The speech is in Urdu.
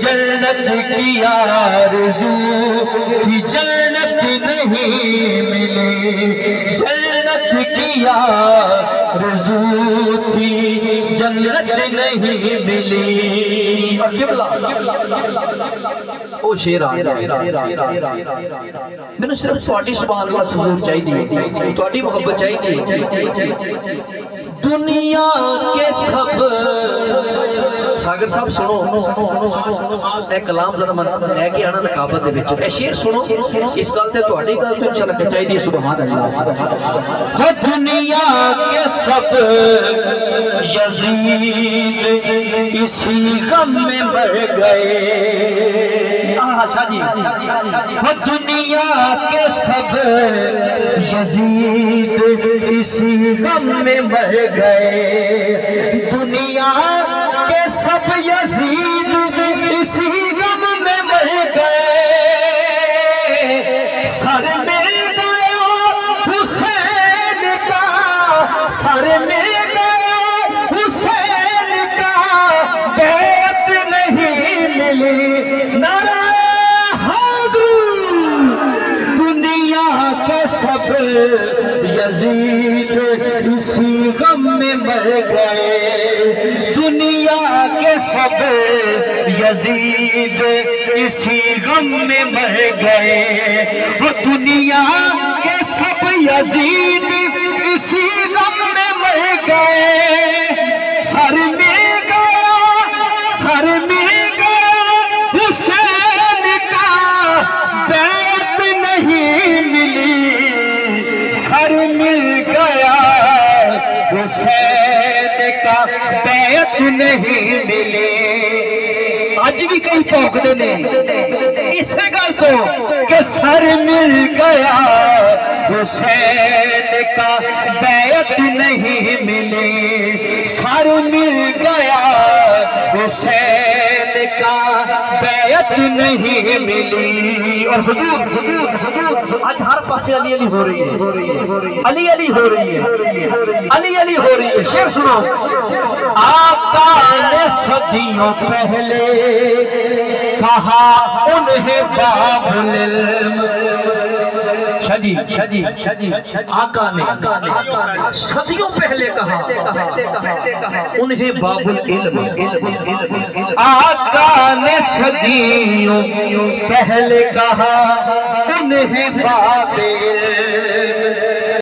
جنت کی آرزو تھی جنت نہیں ملی، جنت کی آرزو تھی جنت نہیں ملی۔ اور قبلہ او شیر میں نے صرف تھوڑی سبحان اللہ حضور چاہیے، تھوڑی محبت چاہیے۔ دنیا کے سب ساگر صاحب سنو، اے کلام ذرا من لے کے آنا نقابت دے وچ، اے شعر سنو، اس گل تے تہاڈی گل تو انشاءاللہ چاہیے سبحان اللہ۔ ہو دنیا کے سب یزید اسی غم میں مر گئے، اچھا جی، ہو دنیا کے سب یزید اسی غم میں مر گئے، دنیا کے سب یزید اسی غم میں مر گئے، سر مل گیا حسین کا، سر مل گیا حسین کا، بیعت نہیں ملی، نعرہ حیدر۔ دنیا کے سب یزید اسی غم میں مر گئے، دنیا کے سب یزید اسی غم میں مر گئے، وہ دنیا کے سب یزید اسی غم میں مر گئے، سر مل گیا، سر مل گیا حسین کا، بیعت نہیں ملی، سر مل گیا حسین کا، بیعت نہیں ملی۔ آج بھی کئی پھونکتے نے اسے گل کو کہ سر مل گیا حسین کا، بیعت نہیں ملی، سر مل گیا حسین کا، بیعت نہیں ملی۔ اور حضور آج ہر پاسے علی علی ہو رہی ہے، علی علی ہو رہی ہے، علی علی ہو رہی ہے۔ شعر سنو، آقا نے صدیوں پہلے کہا انہیں باب العلم، آقا نے صدیوں پہلے کہا انہیں باب العلم، آقا نے صدیوں پہلے کہا انہیں باب العلم،